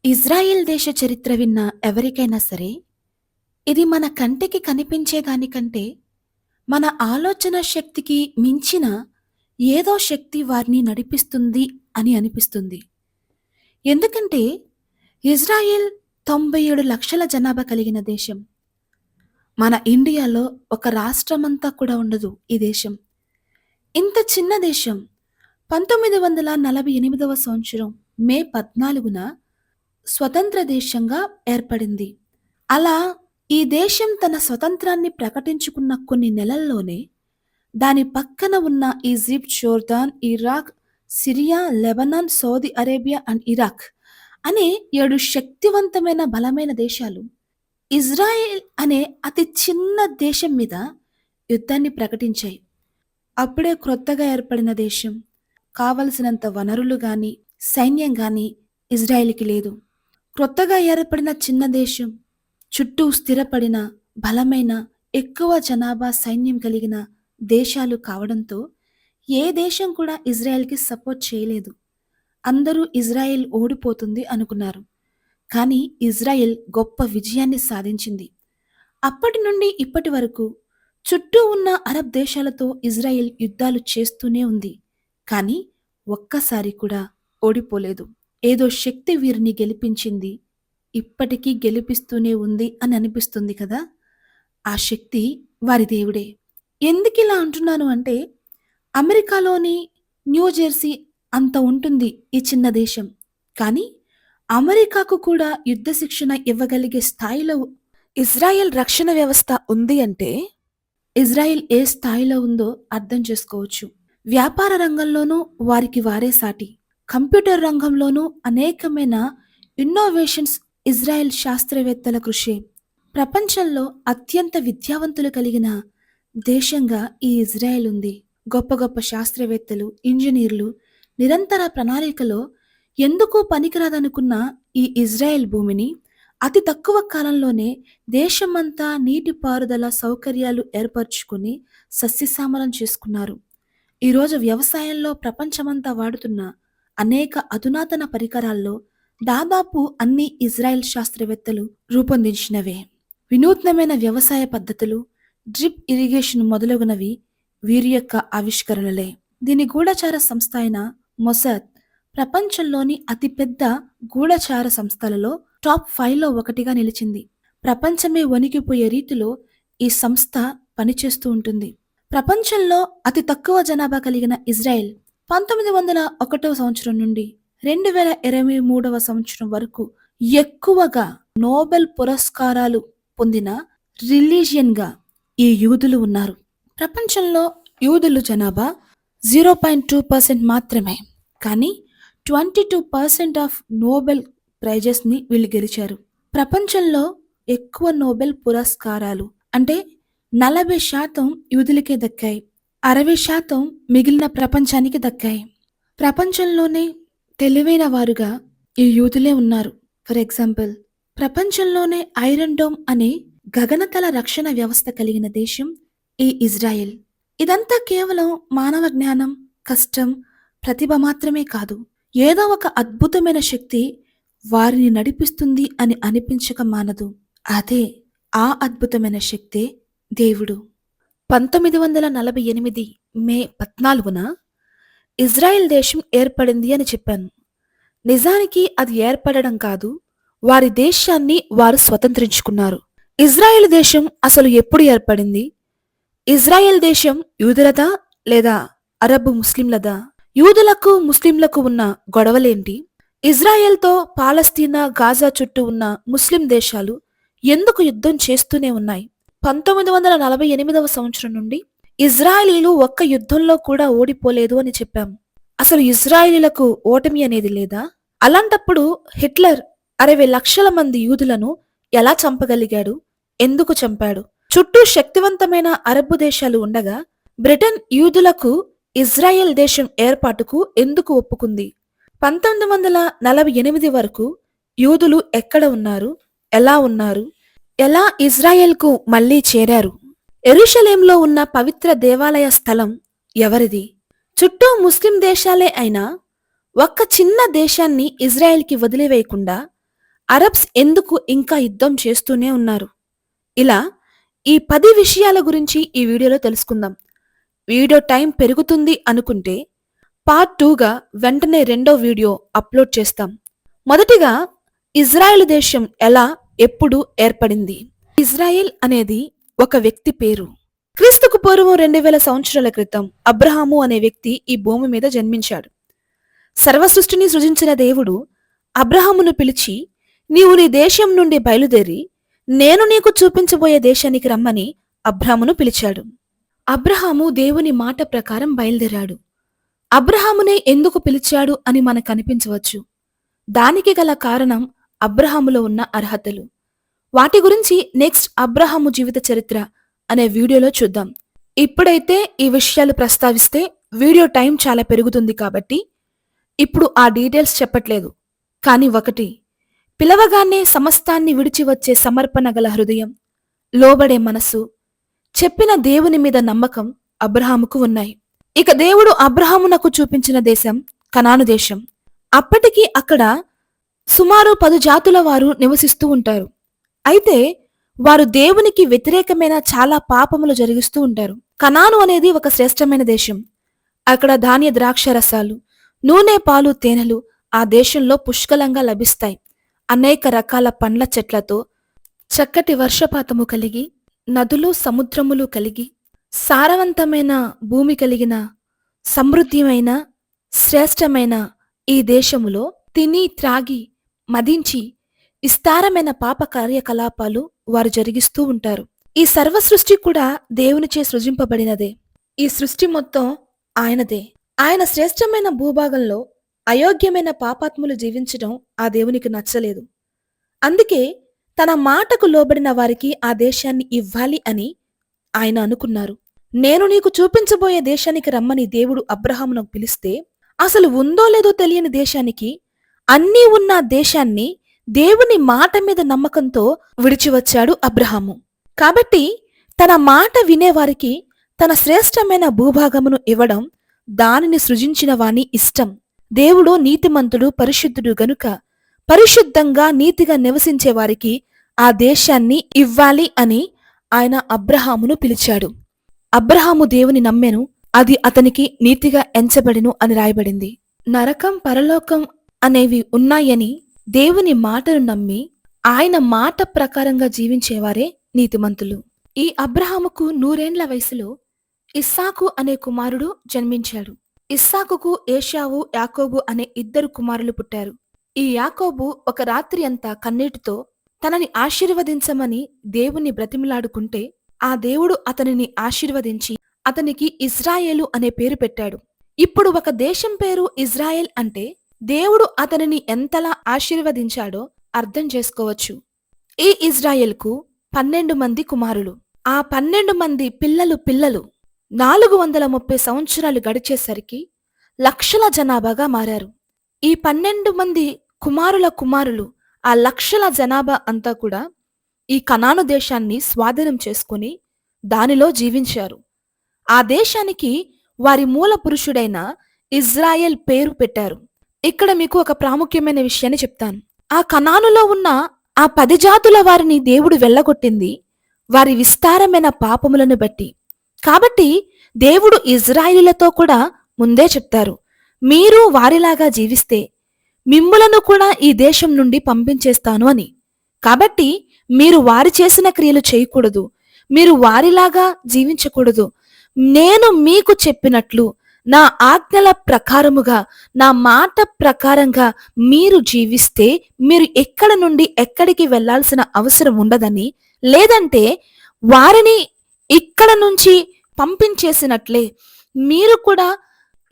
Israel దేశ చరిత్ర విన్న ఎవరికైనా సరే, ఇది మన కంటికి కనిపించే దానికంటే, మన ఆలోచన శక్తికి మించిన ఏదో శక్తి వారిని నడిపిస్తుంది అని అనిపిస్తుంది. ఎందుకంటే, ఇజ్రాయెల్ 97 లక్షల జనాభా కలిగిన దేశం. మన ఇండియాలో ఒక రాష్ట్రమంతా కూడా ఉండదు ఈ దేశం. ఇంత చిన్న దేశం 1948వ సంవత్సరం మే 14న స్వతంత్ర దేశంగా ఏర్పడింది. అలా ఈ దేశం తన స్వతంత్రాన్ని ప్రకటించుకున్న కొన్ని నెలల్లోనే దాని పక్కన ఉన్న Egypt, Jordan, Iraq, Syria, Lebanon, Saudi Arabia and Iraq అనే 7 శక్తివంతమైన బలమైన దేశాలు ఇజ్రాయెల్ అనే అతి చిన్న దేశం మీద యుద్ధాన్ని ప్రకటించాయి. అప్పుడే క్రొత్తగా ఏర్పడిన దేశం. కావలసినంత వనరులు గాని, సైన్యం గాని ఇజ్రాయెల్‌కి లేదు. క్రొత్తగా ఏర్పడిన చిన్న దేశం, చుట్టూ స్థిరపడిన బలమైన ఎక్కువ జనాభా సైన్యం కలిగిన దేశాలు కావడంతో ఏ దేశం కూడా ఇజ్రాయెల్‌కి సపోర్ట్ చేయలేదు. అందరూ ఇజ్రాయెల్ ఓడిపోతుంది అనుకున్నారు. కానీ ఇజ్రాయెల్ గొప్ప విజయాన్ని సాధించింది. అప్పటి నుండి ఇప్పటి వరకు చుట్టూ ఉన్న అరబ్ దేశాలతో ఇజ్రాయెల్ యుద్ధాలు చేస్తూనే ఉంది. కానీ ఒక్కసారి కూడా ఓడిపోలేదు. ఏదో శక్తి వీరిని గెలిపించింది. ఇప్పటికీ గెలిపిస్తూనే ఉంది అని అనిపిస్తుంది కదా! ఆ శక్తి వారి దేవుడే. ఎందుకిలా అంటున్నాను అంటే, అమెరికాలోని న్యూజెర్సీ అంత ఉంటుంది ఈ చిన్న దేశం. కానీ అమెరికాకు కూడా యుద్ధ శిక్షణ ఇవ్వగలిగే స్థాయిలో ఇజ్రాయెల్ రక్షణ వ్యవస్థ ఉంది అంటే, ఇజ్రాయెల్ ఏ స్థాయిలో ఉందో అర్థం చేసుకోవచ్చు. వ్యాపార రంగంలోనూ వారికి వారే సాటి. కంప్యూటర్ రంగంలోనూ అనేకమైన ఇన్నోవేషన్స్ ఇజ్రాయెల్ శాస్త్రవేత్తల కృషి. ప్రపంచంలో అత్యంత విద్యావంతులు కలిగిన దేశంగా ఈ ఇజ్రాయెల్ ఉంది. గొప్ప గొప్ప శాస్త్రవేత్తలు, ఇంజనీర్లు నిరంతర ప్రణాళికలో ఎందుకు పనికిరాదనుకున్న ఈ ఇజ్రాయెల్ భూమిని అతి తక్కువ కాలంలోనే దేశమంతా నీటిపారుదల సౌకర్యాలు ఏర్పరచుకుని సస్యశ్యామలం చేసుకున్నారు. ఈరోజు వ్యవసాయంలో ప్రపంచమంతా వాడుతున్న అనేక అధునాతన పరికరాల్లో దాదాపు అన్ని ఇజ్రాయెల్ శాస్త్రవేత్తలు రూపొందించినవే. వినూత్నమైన వ్యవసాయ పద్ధతులు, డ్రిప్ ఇరిగేషన్ మొదలగునవి వీరి యొక్క ఆవిష్కరణలే. దీని గూఢచార సంస్థ అయిన మొసాద్ ప్రపంచంలోని అతిపెద్ద గూఢచార సంస్థలలో టాప్ 5లో ఒకటిగా నిలిచింది. ప్రపంచమే వణికిపోయే రీతిలో ఈ సంస్థ పనిచేస్తూ ఉంటుంది. ప్రపంచంలో అతి తక్కువ జనాభా కలిగిన ఇజ్రాయెల్ 1901వ సంవత్సరం నుండి 2023వ సంవత్సరం వరకు ఎక్కువగా నోబెల్ పురస్కారాలు పొందిన రిలీజియన్గా ఈ యూదులు ఉన్నారు. ప్రపంచంలో యూదులు జనాభా 0.2% మాత్రమే. కానీ 22% ఆఫ్ నోబెల్ ప్రైజెస్ని వీళ్ళు గెలిచారు. ప్రపంచంలో ఎక్కువ నోబెల్ పురస్కారాలు అంటే 40% యూదులకే దక్కాయి. 60% మిగిలిన ప్రపంచానికి దక్కాయి. ప్రపంచంలోనే తెలివైన వారుగా ఈ యూదులే ఉన్నారు. ఫర్ ఎగ్జాంపుల్, ప్రపంచంలోనే ఐరన్ డోమ్ అనే గగనతల రక్షణ వ్యవస్థ కలిగిన దేశం ఈ ఇజ్రాయెల్. ఇదంతా కేవలం మానవ జ్ఞానం, కష్టం, ప్రతిభ మాత్రమే కాదు. ఏదో ఒక అద్భుతమైన శక్తి వారిని నడిపిస్తుంది అని అనిపించక మానదు. అదే ఆ అద్భుతమైన శక్తే దేవుడు. 1948 మే 14న ఇజ్రాయెల్ దేశం ఏర్పడింది అని చెప్పాను. నిజానికి అది ఏర్పడడం కాదు, వారి దేశాన్ని వారు స్వతంత్రించుకున్నారు. ఇజ్రాయెల్ దేశం అసలు ఎప్పుడు ఏర్పడింది? ఇజ్రాయెల్ దేశం యూదులదా లేదా అరబ్ ముస్లింలదా? యూదులకు ముస్లింలకు ఉన్న గొడవలేంటి? ఇజ్రాయెల్తో పాలస్తీనా, గాజా చుట్టూ ఉన్న ముస్లిం దేశాలు ఎందుకు యుద్ధం చేస్తూనే ఉన్నాయి? 1948వ సంవత్సరం నుండి ఇజ్రాయలీలు ఒక్క యుద్ధంలో కూడా ఓడిపోలేదు అని చెప్పాము. అసలు ఇజ్రాయలీలకు ఓటమి అనేది లేదా? అలాంటప్పుడు హిట్లర్ 60 లక్షల మంది యూదులను ఎలా చంపగలిగాడు? ఎందుకు చంపాడు? చుట్టూ శక్తివంతమైన అరబ్ దేశాలు ఉండగా బ్రిటన్ యూదులకు ఇజ్రాయెల్ దేశం ఏర్పాటుకు ఎందుకు ఒప్పుకుంది? 1948 వరకు యూదులు ఎక్కడ ఉన్నారు? ఎలా ఉన్నారు? ఎలా ఇజ్రాయెల్కు మళ్లీ చేరారు? యెరూషలేంలో ఉన్న పవిత్ర దేవాలయ స్థలం ఎవరిది? చుట్టూ ముస్లిం దేశాలే అయినా ఒక్క చిన్న దేశాన్ని ఇజ్రాయెల్కి వదిలివేయకుండా అరబ్స్ ఎందుకు ఇంకా యుద్ధం చేస్తూనే ఉన్నారు? ఇలా ఈ 10 విషయాల గురించి ఈ వీడియోలో తెలుసుకుందాం. వీడియో టైం పెరుగుతుంది అనుకుంటే పార్ట్ 2గా వెంటనే రెండో వీడియో అప్లోడ్ చేస్తాం. మొదటిగా ఇజ్రాయెల్ దేశం ఎలా, ఎప్పుడు ఏర్పడింది? ఇజ్రాయెల్ అనేది ఒక వ్యక్తి పేరు. క్రీస్తుకు పూర్వం 2000 సంవత్సరాల క్రితం అబ్రహాము అనే వ్యక్తి ఈ భూమి మీద జన్మించాడు. సర్వసృష్టిని సృజించిన దేవుడు అబ్రహామును పిలిచి, నీవు నీ దేశం నుండి బయలుదేరి నేను నీకు చూపించబోయే దేశానికి రమ్మని అబ్రహామును పిలిచాడు. అబ్రహాము దేవుని మాట ప్రకారం బయలుదేరాడు. అబ్రహామునే ఎందుకు పిలిచాడు అని మనకు అనిపించవచ్చు. దానికి గల కారణం అబ్రహాములో ఉన్న అర్హతలు. వాటి గురించి నెక్స్ట్ అబ్రహాము జీవిత చరిత్ర అనే వీడియోలో చూద్దాం. ఇప్పుడైతే ఈ విషయాలు ప్రస్తావిస్తే వీడియో టైం చాలా పెరుగుతుంది కాబట్టి ఇప్పుడు ఆ డీటెయిల్స్ చెప్పట్లేదు. కానీ ఒకటి, పిలవగానే సమస్తాన్ని విడిచి వచ్చే సమర్పణ గల హృదయం, లోబడే మనస్సు, చెప్పిన దేవుని మీద నమ్మకం అబ్రహాముకు ఉన్నాయి. ఇక దేవుడు అబ్రహామునకు చూపించిన దేశం కనాను దేశం. అప్పటికి అక్కడ సుమారు 10 జాతుల వారు నివసిస్తూ ఉంటారు. అయితే వారు దేవునికి వ్యతిరేకమైన చాలా పాపములు జరిగిస్తూ ఉంటారు. కనాను అనేది ఒక శ్రేష్టమైన దేశం. అక్కడ ధాన్య ద్రాక్ష రసాలు, నూనె, పాలు, తేనెలు ఆ దేశంలో పుష్కలంగా లభిస్తాయి. అనేక రకాల పండ్ల చెట్లతో, చక్కటి వర్షపాతము కలిగి, నదులు, సముద్రములు కలిగి, సారవంతమైన భూమి కలిగిన సమృద్ధిమైన శ్రేష్టమైన ఈ దేశములో తిని త్రాగి మదించి విస్తారమైన పాప కార్యకలాపాలు వారు జరిగిస్తూ ఉంటారు. ఈ సర్వసృష్టి కూడా దేవునిచే సృజింపబడినదే. ఈ సృష్టి మొత్తం ఆయనదే. ఆయన శ్రేష్టమైన భూభాగంలో అయోగ్యమైన పాపాత్ములు జీవించడం ఆ దేవునికి నచ్చలేదు. అందుకే తన మాటకు లోబడిన వారికి ఆ దేశాన్ని ఇవ్వాలి అని ఆయన అనుకున్నారు. నేను నీకు చూపించబోయే దేశానికి రమ్మని దేవుడు అబ్రహామును పిలిస్తే, అసలు ఉందో లేదో తెలియని దేశానికి, అన్నీ ఉన్న దేశాన్ని దేవుని మాట మీద నమ్మకంతో విడిచివచ్చాడు అబ్రహాము. కాబట్టి తన మాట వినేవారికి తన శ్రేష్టమైన భూభాగమును ఇవ్వడం దానిని సృజించిన వాని ఇష్టం. దేవుడు నీతిమంతుడు, పరిశుద్ధుడు గనుక పరిశుద్ధంగా నీతిగా నివసించే వారికి ఆ దేశాన్ని ఇవ్వాలి అని ఆయన అబ్రహామును పిలిచాడు. అబ్రహాము దేవుని నమ్మెను, అది అతనికి నీతిగా ఎంచబడెను అని రాయబడింది. నరకం, పరలోకం అనేవి ఉన్నాయని దేవుని మాటను నమ్మి ఆయన మాట ప్రకారంగా జీవించేవారే నీతిమంతులు. ఈ అబ్రహాముకు 100 ఏండ్ల వయసులో ఇస్సాకు అనే కుమారుడు జన్మించాడు. ఇస్సాకుకు ఏశావు, యాకోబు అనే 2 కుమారులు పుట్టారు. ఈ యాకోబు ఒక రాత్రి అంతా కన్నీటితో తనని ఆశీర్వదించమని దేవుణ్ణి బ్రతిమిలాడుకుంటే, ఆ దేవుడు అతనిని ఆశీర్వదించి అతనికి ఇజ్రాయేలు అనే పేరు పెట్టాడు. ఇప్పుడు ఒక దేశం పేరు ఇజ్రాయెల్ అంటే దేవుడు అతనిని ఎంతలా ఆశీర్వదించాడో అర్థం చేసుకోవచ్చు. ఈ ఇజ్రాయెల్కు 12 మంది కుమారులు. ఆ 12 మంది పిల్లలు 430 సంవత్సరాలు గడిచేసరికి లక్షల జనాభాగా మారారు. ఈ 12 మంది కుమారులు ఆ లక్షల జనాభా అంతా కూడా ఈ కనాను దేశాన్ని స్వాధీనం చేసుకుని దానిలో జీవించారు. ఆ దేశానికి వారి మూల పురుషుడైన ఇజ్రాయెల్ పేరు పెట్టారు. ఇక్కడ మీకు ఒక ప్రాముఖ్యమైన విషయాన్ని చెప్తాను. ఆ కనానులో ఉన్న ఆ 10 జాతుల వారిని దేవుడు వెళ్ళగొట్టింది వారి విస్తారమైన పాపములను బట్టి. కాబట్టి దేవుడు ఇజ్రాయిలీలతో కూడా ముందే చెప్తారు, మీరు వారిలాగా జీవిస్తే మిమ్ములను కూడా ఈ దేశం నుండి పంపించేస్తాను అని. కాబట్టి మీరు వారి చేసిన క్రియలు చేయకూడదు, మీరు వారిలాగా జీవించకూడదు. నేను మీకు చెప్పినట్లు నా ఆజ్ఞల ప్రకారముగా, నా మాట ప్రకారంగా మీరు జీవిస్తే మీరు ఎక్కడ నుండి ఎక్కడికి వెళ్లాల్సిన అవసరం ఉండదని, లేదంటే వారిని ఇక్కడ నుంచి పంపించేసినట్లే మీరు కూడా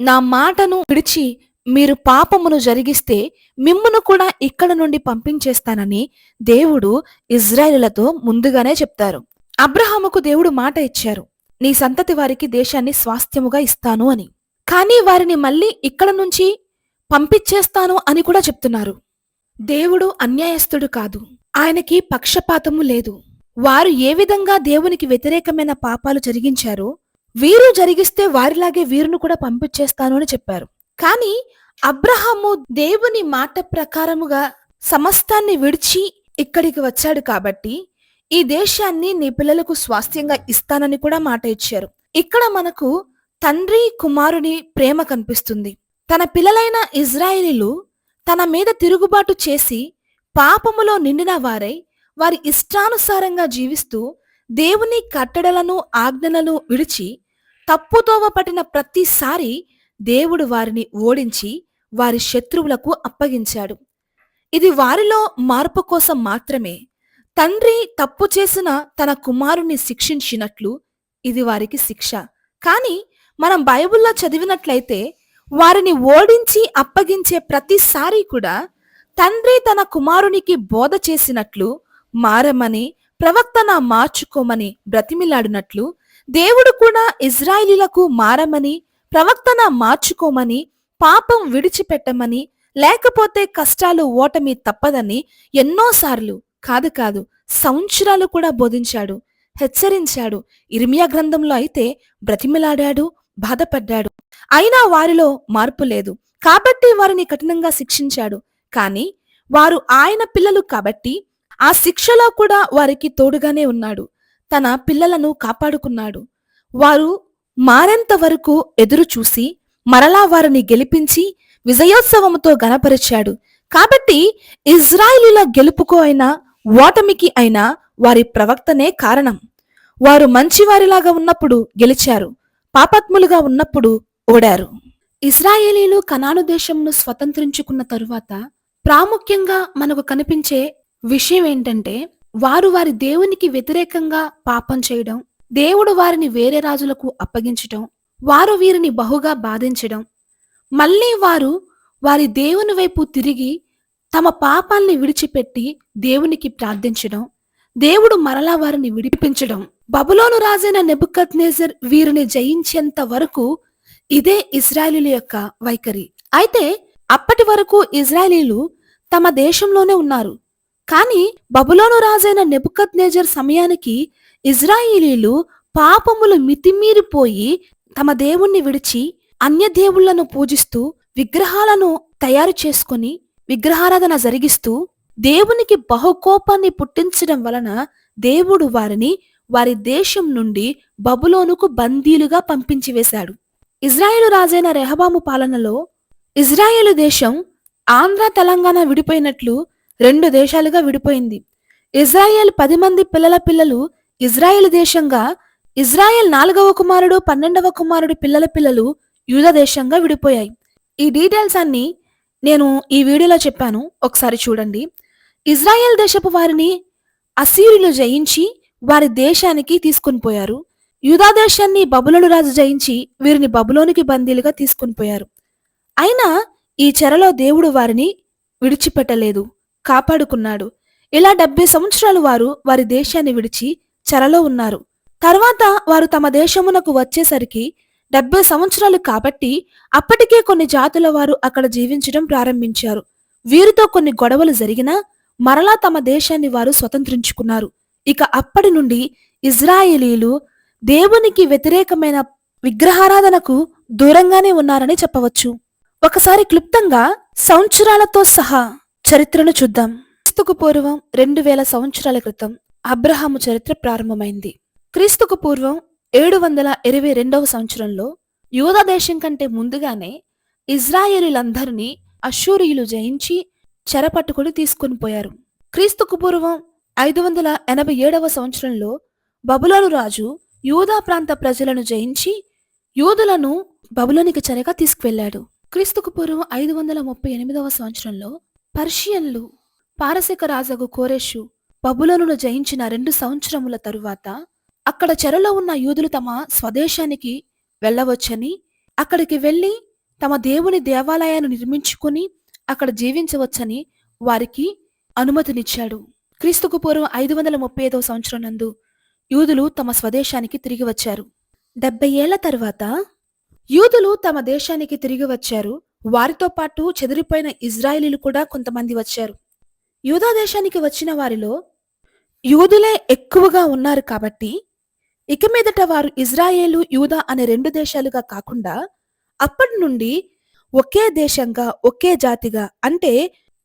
నా మాటను విడిచి మీరు పాపమును జరిగిస్తే మిమ్మును కూడా ఇక్కడ నుండి పంపించేస్తానని దేవుడు ఇజ్రాయేలులతో ముందుగానే చెప్తారు. అబ్రహాముకు దేవుడు మాట ఇచ్చారు, నీ సంతతి వారికి దేశాన్ని స్వాస్థ్యముగా ఇస్తాను అని. కానీ వారిని మళ్ళీ ఇక్కడ నుంచి పంపించేస్తాను అని కూడా చెప్తున్నారు. దేవుడు అన్యాయస్తుడు కాదు, ఆయనకి పక్షపాతము లేదు. వారు ఏ విధంగా దేవునికి వ్యతిరేకమైన పాపాలు జరిగించారో వీరు జరిగిస్తే వారిలాగే వీరును కూడా పంపించేస్తాను అని చెప్పారు. కానీ అబ్రహాము దేవుని మాట ప్రకారముగా సమస్తాన్ని విడిచి ఇక్కడికి వచ్చాడు కాబట్టి ఈ దేశాన్ని నీ పిల్లలకు స్వాస్థ్యంగా ఇస్తానని కూడా మాట ఇచ్చారు. ఇక్కడ మనకు తండ్రి కుమారుని ప్రేమ కనిపిస్తుంది. తన పిల్లలైన ఇజ్రాయేలీలు తన మీద తిరుగుబాటు చేసి పాపములో నిండిన వారై వారి ఇష్టానుసారంగా జీవిస్తూ దేవుని కట్టడలను ఆజ్ఞలను విడిచి తప్పుతోవ పట్టిన ప్రతిసారి దేవుడు వారిని ఓడించి వారి శత్రువులకు అప్పగించాడు. ఇది వారిలో మార్పు కోసం మాత్రమే. తండ్రి తప్పు చేసిన తన కుమారుణ్ణి శిక్షించినట్లు ఇది వారికి శిక్ష. కానీ మనం బైబిల్లో చదివినట్లయితే వారిని ఓడించి అప్పగించే ప్రతిసారి కూడా తండ్రి తన కుమారునికి బోధ చేసినట్లు మారమని, ప్రవక్తన మార్చుకోమని బ్రతిమిలాడినట్లు దేవుడు కూడా ఇజ్రాయిలీలకు మారమని, ప్రవక్తన మార్చుకోమని, పాపం విడిచిపెట్టమని, లేకపోతే కష్టాలు ఓటమి తప్పదని ఎన్నోసార్లు కాదు సంవత్సరాలు కూడా బోధించాడు, హెచ్చరించాడు. ఇర్మియా గ్రంథంలో అయితే బ్రతిమిలాడాడు, బాధపడ్డాడు. అయినా వారిలో మార్పు లేదు కాబట్టి వారిని కఠినంగా శిక్షించాడు. కానీ వారు ఆయన పిల్లలు కాబట్టి ఆ శిక్షలో కూడా వారికి తోడుగానే ఉన్నాడు. తన పిల్లలను కాపాడుకున్నాడు. వారు మారేంత వరకు ఎదురు చూసి మరలా వారిని గెలిపించి విజయోత్సవముతో గణపరిచాడు. కాబట్టి ఇజ్రాయిలీల గెలుపుకు అయినా ఓటమికి అయినా వారి ప్రవక్తనే కారణం. వారు మంచివారిలాగా ఉన్నప్పుడు గెలిచారు, పాపాత్ములుగా ఉన్నప్పుడు ఓడారు. ఇజ్రాయేలీలు కనాను దేశంను స్వతంత్రించుకున్న తరువాత ప్రాముఖ్యంగా మనకు కనిపించే విషయం ఏంటంటే వారు వారి దేవునికి వ్యతిరేకంగా పాపం చేయడం, దేవుడు వారిని వేరే రాజులకు అప్పగించడం, వారు వీరిని బహుగా బాధించడం, మళ్ళీ వారు వారి దేవుని వైపు తిరిగి తమ పాపాల్ని విడిచిపెట్టి దేవునికి ప్రార్థించడం, దేవుడు మరలా వారిని విడిపించడం. బబులోను రాజైన నెబుకద్నెజర్ వీరిని జయించేంత వరకు ఇదే ఇజ్రాయేలీల యొక్క వైఖరి. అయితే అప్పటి వరకు ఇజ్రాయేలీలు తమ దేశంలోనే ఉన్నారు. కానీ బబులోను రాజైన నెబుకద్నెజర్ సమయానికి ఇజ్రాయేలీలు పాపములు మితిమీరిపోయి తమ దేవుణ్ణి విడిచి అన్య దేవుళ్లను పూజిస్తూ విగ్రహాలను తయారు చేసుకొని విగ్రహారాధన జరిగిస్తూ దేవునికి బహుకోపాన్ని పుట్టించడం వలన దేవుడు వారిని వారి దేశం నుండి బబులోనుకు బందీలుగా పంపించి వేశాడు. ఇజ్రాయేలు రాజైన రెహబాము పాలనలో ఇజ్రాయేలు దేశం ఆంధ్ర తెలంగాణ విడిపోయినట్లు 2 దేశాలుగా విడిపోయింది. ఇజ్రాయేల్ 10 మంది పిల్లల పిల్లలు ఇజ్రాయేల్ దేశంగా, ఇజ్రాయేల్ 4వ కుమారుడు 12వ కుమారుడు పిల్లల పిల్లలు యూదా దేశంగా విడిపోయాయి. ఈ డీటెయిల్స్ అన్ని నేను ఈ వీడియోలో చెప్పాను, ఒకసారి చూడండి. ఇజ్రాయెల్ దేశపు వారిని అసీరులు జయించి వారి దేశానికి తీసుకుని పోయారు. యూదా దేశాన్ని బబులోను రాజు జయించి వీరిని బబులోనికి బందీలుగా తీసుకుని పోయారు. అయినా ఈ చెరలో దేవుడు వారిని విడిచిపెట్టలేదు, కాపాడుకున్నాడు. ఇలా 70 సంవత్సరాలు వారు వారి దేశాన్ని విడిచి చెరలో ఉన్నారు. తర్వాత వారు తమ దేశమునకు వచ్చేసరికి 70 సంవత్సరాలు కాబట్టి అప్పటికే కొన్ని జాతుల వారు అక్కడ జీవించడం ప్రారంభించారు. వీరితో కొన్ని గొడవలు జరిగినా మరలా తమ దేశాన్ని వారు స్వతంత్రించుకున్నారు. ఇక అప్పటి నుండి ఇజ్రాయేలీలు దేవునికి వ్యతిరేకమైన విగ్రహారాధనకు దూరంగానే ఉన్నారని చెప్పవచ్చు. ఒకసారి క్లుప్తంగా సంవత్సరాలతో సహా చరిత్రను చూద్దాం. క్రీస్తుకు పూర్వం 2000 సంవత్సరాల క్రితం అబ్రహాము చరిత్ర ప్రారంభమైంది. క్రీస్తుకు పూర్వం 722వ సంవత్సరంలో యూదా దేశం కంటే ముందుగానే ఇజ్రాయేలీలందరినీ అష్షూరీయులు జయించి చెరపట్టుకుని తీసుకుని పోయారు. క్రీస్తుకు పూర్వం 587వ సంవత్సరంలో బబులోను రాజు యూదా ప్రాంత ప్రజలను జయించి యూదులను బబులోనికి చెరగా తీసుకువెళ్లాడు. క్రీస్తుకు పూర్వం 538వ సంవత్సరంలో పర్షియన్లు పారసిక రాజగు కోరెషు బబులోనును జయించిన 2 సంవత్సరముల తరువాత అక్కడ చెరలో ఉన్న యూదులు తమ స్వదేశానికి వెళ్ళవచ్చని, అక్కడికి వెళ్లి తమ దేవుని దేవాలయాన్ని నిర్మించుకుని అక్కడ జీవించవచ్చని వారికి అనుమతినిచ్చాడు. క్రీస్తుకు పూర్వం 535వ సంవత్సరం నందు యూదులు తమ స్వదేశానికి తిరిగి వచ్చారు. 70 ఏళ్ల తర్వాత యూదులు తమ దేశానికి తిరిగి వచ్చారు. వారితో పాటు చెదిరిపోయిన ఇజ్రాయేలీలు కూడా కొంతమంది వచ్చారు. యూదా దేశానికి వచ్చిన వారిలో యూదులే ఎక్కువగా ఉన్నారు కాబట్టి ఇక మీదట వారు ఇజ్రాయేలు యూదా అనే 2 దేశాలుగా కాకుండా అప్పటి నుండి ఒకే దేశంగా, ఒకే జాతిగా, అంటే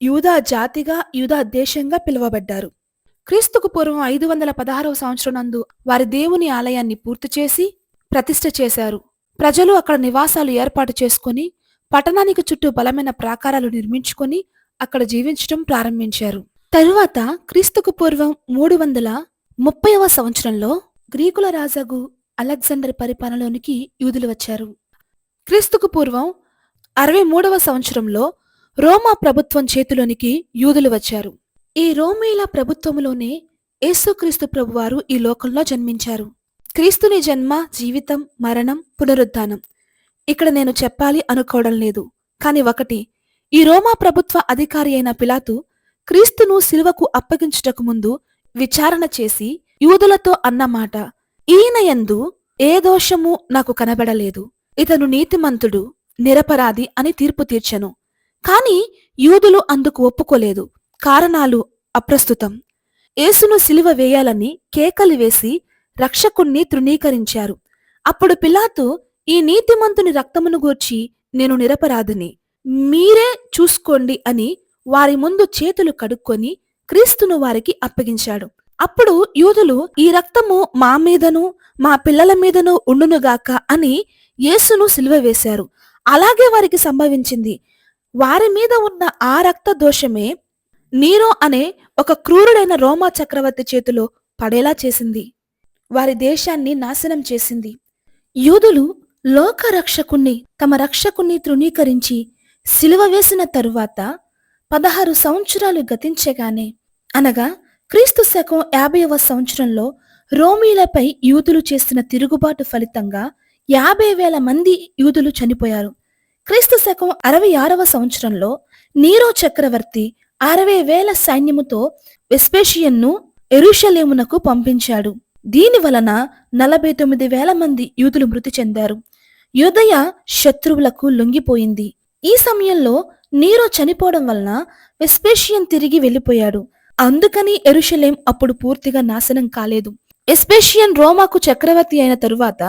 యూదా జాతిగా, యూదా దేశంగా పిలువబడ్డారు. క్రీస్తుకు పూర్వం 516వ సంవత్సరం నందు వారి దేవుని ఆలయాన్ని పూర్తి చేసి ప్రతిష్ఠ చేశారు. ప్రజలు అక్కడ నివాసాలు ఏర్పాటు చేసుకొని పట్టణానికి చుట్టూ బలమైన ప్రాకారాలు నిర్మించుకొని అక్కడ జీవించటం ప్రారంభించారు. తరువాత క్రీస్తుకు పూర్వం 330వ సంవత్సరంలో గ్రీకుల రాజగు అలెగ్జాండర్ పరిపాలనలోనికి యూదులు వచ్చారు. క్రీస్తుకు పూర్వం 63వ సంవత్సరంలో రోమా ప్రభుత్వం చేతిలోనికి యూదులు వచ్చారు. ఈ రోమీల ప్రభుత్వములోనే యేసుక్రీస్తు ప్రభువారు ఈ లోకంలో జన్మించారు. క్రీస్తుని జన్మ, జీవితం, మరణం, పునరుద్ధానం ఇక్కడ నేను చెప్పాలి అనుకోవడం లేదు. కాని ఒకటి, ఈ రోమా ప్రభుత్వ అధికారి అయిన పిలాతు క్రీస్తును శిలువకు అప్పగించుటకు ముందు విచారణ చేసి యూదులతో అన్నమాట, ఈయన యందు ఏ దోషము నాకు కనబడలేదు, ఇతను నీతిమంతుడు, నిరపరాధి అని తీర్పు తీర్చెను. కాని యూదులు అందుకు ఒప్పుకోలేదు. కారణాలు అప్రస్తుతం. యేసును సిలువ వేయాలని కేకలు వేసి రక్షకుణ్ణి తృణీకరించారు. అప్పుడు పిలాతు, ఈ నీతిమంతుని రక్తమును గూర్చి నేను నిరపరాధిని, మీరే చూసుకోండి అని వారి ముందు చేతులు కడుక్కొని క్రీస్తును వారికి అప్పగించాడు. అప్పుడు యూదులు, ఈ రక్తము మా మీదను మా పిల్లల మీదను ఉండునుగాక అని యేసును సిలువ వేశారు. అలాగే వారికి సంభవించింది. వారి మీద ఉన్న ఆ రక్త దోషమే నీరో అనే ఒక క్రూరుడైన రోమా చక్రవర్తి చేతిలో పడేలా చేసింది. వారి దేశాన్ని నాశనం చేసింది. యూదులు లోక రక్షకుణ్ణి, తమ రక్షకుణ్ణి తృణీకరించి సిలువ వేసిన తరువాత 16 సంవత్సరాలు గతించగానే, అనగా క్రీస్తు శకం 50వ సంవత్సరంలో రోమీలపై యూదులు చేసిన తిరుగుబాటు ఫలితంగా 50,000 మంది యూదులు చనిపోయారు. క్రీస్తు శకం 66వ సంవత్సరంలో నీరో చక్రవర్తి 60,000 సైన్యముతో వెస్పేషియన్ను యెరూషలేమునకు పంపించాడు. దీని వలన 49,000 మంది యూదులు మృతి చెందారు. యూదయ శత్రువులకు లొంగిపోయింది. ఈ సమయంలో నీరో చనిపోవడం వలన వెస్పేషియన్ తిరిగి వెళ్లిపోయాడు. అందుకని యెరూషలేం అప్పుడు పూర్తిగా నాశనం కాలేదు. వెస్పేషియన్ రోమాకు చక్రవర్తి అయిన తరువాత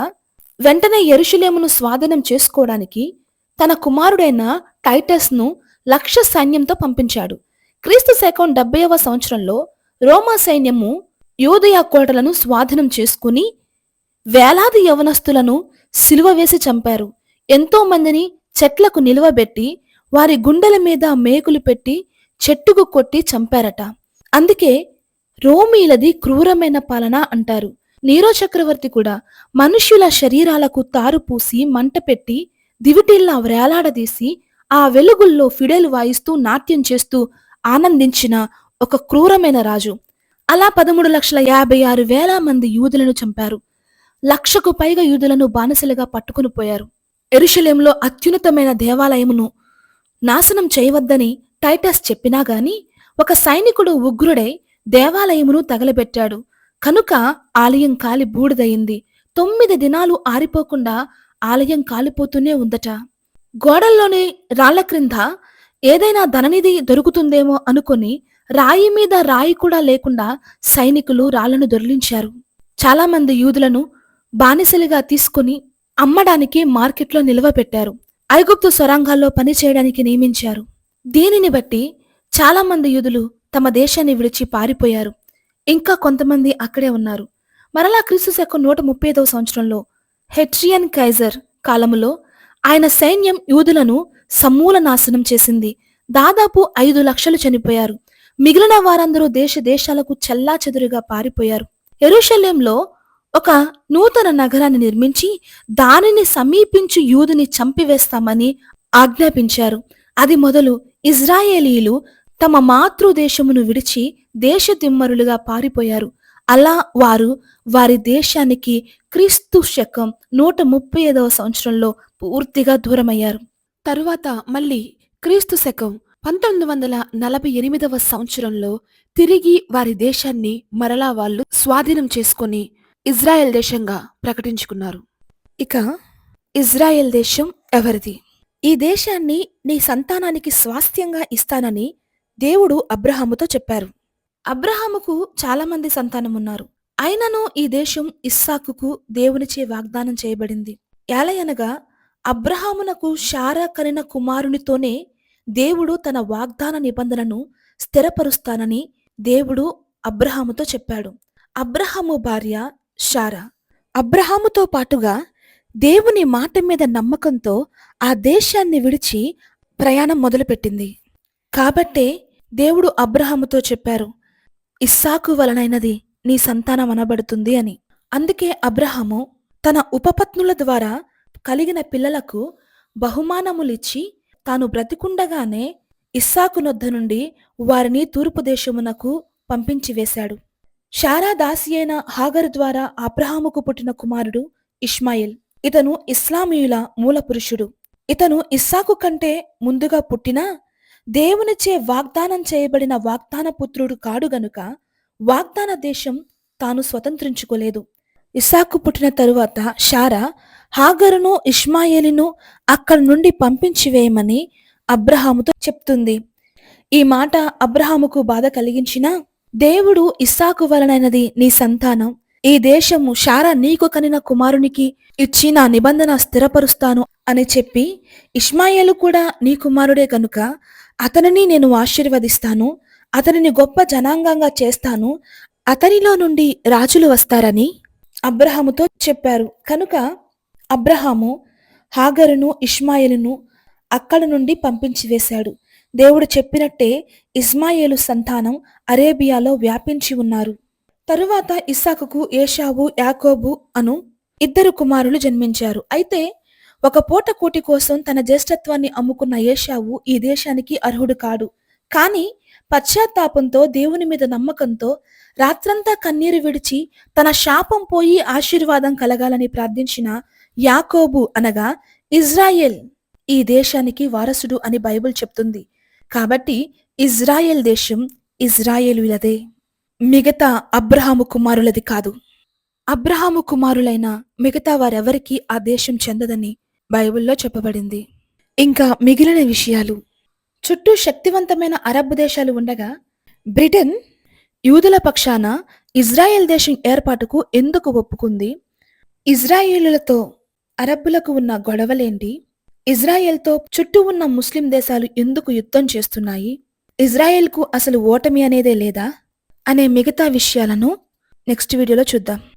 వెంటనే యెరూషలేమును స్వాధీనం చేసుకోవడానికి తన కుమారుడైన టైటస్ను 1,00,000 సైన్యంతో పంపించాడు. క్రీస్తు శకం 70వ సంవత్సరంలో రోమా సైన్యము యూదయ కోటలను స్వాధీనం చేసుకుని వేలాది యవనస్తులను సిలువ వేసి చంపారు. ఎంతో మందిని చెట్లకు నిలువబెట్టి వారి గుండెల మీద మేకులు పెట్టి చెట్టుకు కొట్టి చంపారట. అందుకే రోమీలది క్రూరమైన పాలన అంటారు. నీరో చక్రవర్తి కూడా మనుష్యుల శరీరాలకు తారు పూసి మంట పెట్టి దివిటీల్లా వ్రేలాడదీసి ఆ వెలుగుల్లో ఫిడేలు వాయిస్తూ నాట్యం చేస్తూ ఆనందించిన ఒక క్రూరమైన రాజు. అలా 13,56,000 మంది యూదులను చంపారు. 1,00,000కు పైగా యూదులను బానిసలుగా పట్టుకుని పోయారు. యెరూషలేంలో అత్యున్నతమైన దేవాలయమును నాశనం చేయవద్దని టైటస్ చెప్పినా గాని ఒక సైనికుడు ఉగ్రుడై దేవాలయమును తగలబెట్టాడు. కనుక ఆలయం కాలి బూడిదయింది. 9 దినాలు ఆరిపోకుండా ఆలయం కాలిపోతూనే ఉందట. గోడల్లోని రాళ్ల క్రింద ఏదైనా ధననిధి దొరుకుతుందేమో అనుకుని రాయి మీద రాయి కూడా లేకుండా సైనికులు రాళ్లను దొర్లించారు. చాలా మంది యూదులను బానిసలుగా తీసుకుని అమ్మడానికి మార్కెట్లో నిలవబెట్టారు. ఐగుప్తు సొరంగాల్లో పనిచేయడానికి నియమించారు. దీనిని బట్టి చాలా మంది యూదులు తమ దేశాన్ని విడిచి పారిపోయారు. ఇంకా కొంతమంది అక్కడే ఉన్నారు. మరలా క్రీస్తు శకం 135వ సంవత్సరంలో హెట్రియన్ కైజర్ కాలములో ఆయన సైన్యం యూదులను సమూల నాశనం చేసింది. దాదాపు 5,00,000 చనిపోయారు. మిగిలిన వారందరూ దేశ దేశాలకు చెల్లాచెదురుగా పారిపోయారు. యెరూషలేంలో ఒక నూతన నగరాన్ని నిర్మించి దానిని సమీపించి యూదుని చంపివేస్తామని ఆజ్ఞాపించారు. అది మొదలు ఇజ్రాయేలీలు తమ మాతృదేశమును విడిచి దేశదిమ్మరులుగా పారిపోయారు. అలా వారు వారి దేశానికి క్రీస్తు శకం 135వ సంవత్సరంలో పూర్తిగా దూరమయ్యారు. తరువాత మళ్ళీ క్రీస్తు శకం 1948వ సంవత్సరంలో తిరిగి వారి దేశాన్ని మరలా వాళ్ళు స్వాధీనం చేసుకుని ఇజ్రాయెల్ దేశంగా ప్రకటించుకున్నారు. ఇక ఇజ్రాయెల్ దేశం ఎవరిది? ఈ దేశాన్ని నీ సంతానానికి స్వాస్థ్యంగా ఇస్తానని దేవుడు అబ్రహాముతో చెప్పారు. అబ్రహాముకు చాలా మంది సంతానం ఉన్నారు. అయినను ఈ దేశం ఇస్సాకుకు దేవునిచే వాగ్దానం చేయబడింది. ఏలయనగా అబ్రహామునకు శారా కనిన కుమారునితోనే దేవుడు తన వాగ్దాన నిబంధనను స్థిరపరుస్తానని దేవుడు అబ్రహాముతో చెప్పాడు. అబ్రహాము భార్య శారా అబ్రహాముతో పాటుగా దేవుని మాట మీద నమ్మకంతో ఆ దేశాన్ని విడిచి ప్రయాణం మొదలుపెట్టింది. కాబట్టే దేవుడు అబ్రహాముతో చెప్పారు, ఇస్సాకు వలనైనది నీ సంతానం అనబడుతుంది అని. అందుకే అబ్రహాము తన ఉపపత్నుల ద్వారా కలిగిన పిల్లలకు బహుమానములిచ్చి తాను బ్రతికుండగానే ఇస్సాకు నొద్ద నుండి వారిని తూర్పు దేశమునకు పంపించి వేశాడు. శారా దాసి అయిన హాగరు ద్వారా అబ్రహాముకు పుట్టిన కుమారుడు ఇష్మాయిల్. ఇతను ఇస్లామీయుల మూల పురుషుడు. ఇతను ఇస్సాకు కంటే ముందుగా పుట్టినా దేవునిచే వాగ్దానం చేయబడిన వాగ్దాన పుత్రుడు కాడు గనుక వాగ్దాన దేశం తాను స్వతంత్రించుకోలేదు. ఇస్సాకు పుట్టిన తరువాత శారా హాగరును ఇష్మాయేలును అక్కడి నుండి పంపించి వేయమని అబ్రహాముతో చెప్తుంది. ఈ మాట అబ్రహాముకు బాధ కలిగించినా దేవుడు ఇస్సాకు వలనైనది నీ సంతానం, ఈ దేశము శారా నీకు కనిన కుమారునికి ఇచ్చి నా నిబంధన స్థిరపరుస్తాను అని చెప్పి, ఇష్మాయేలు కూడా నీ కుమారుడే కనుక అతనిని నేను ఆశీర్వదిస్తాను, అతనిని గొప్ప జనాంగంగా చేస్తాను, అతనిలో నుండి రాజులు వస్తారని అబ్రహాముతో చెప్పారు. కనుక అబ్రహాము హాగరును ఇష్మాయేలును అక్కడి నుండి పంపించి వేశాడు. దేవుడు చెప్పినట్టే ఇస్మాయేలు సంతానం అరేబియాలో వ్యాపించి ఉన్నారు. తరువాత ఇస్సాకుకు ఏశావు యాకోబు అను 2 కుమారులు జన్మించారు. అయితే ఒక పూట కూటి కోసం తన జ్యేష్ఠత్వాన్ని అమ్ముకున్న ఏశావు ఈ దేశానికి అర్హుడు కాడు. కాని పశ్చాత్తాపంతో దేవుని మీద నమ్మకంతో రాత్రంతా కన్నీరు విడిచి తన శాపం పోయి ఆశీర్వాదం కలగాలని ప్రార్థించిన యాకోబు అనగా ఇజ్రాయెల్ ఈ దేశానికి వారసుడు అని బైబిల్ చెప్తుంది. కాబట్టి ఇజ్రాయెల్ దేశం ఇజ్రాయేలులదే, మిగతా అబ్రహాము కుమారులది కాదు. అబ్రహాము కుమారులైన మిగతా వారెవరికీ ఆ దేశం చెందదని బైబిల్లో చెప్పబడింది. ఇంకా మిగిలిన విషయాలు, చుట్టూ శక్తివంతమైన అరబ్ దేశాలు ఉండగా బ్రిటన్ యూదుల పక్షాన ఇజ్రాయెల్ దేశం ఏర్పాటుకు ఎందుకు ఒప్పుకుంది? ఇజ్రాయేలులతో అరబ్బులకు ఉన్న గొడవలేంటి? ఇజ్రాయెల్తో చుట్టూ ఉన్న ముస్లిం దేశాలు ఎందుకు యుద్ధం చేస్తున్నాయి? ఇజ్రాయెల్కు అసలు ఓటమి అనేదే లేదా అనే మిగతా విషయాలను నెక్స్ట్ వీడియోలో చూద్దాం.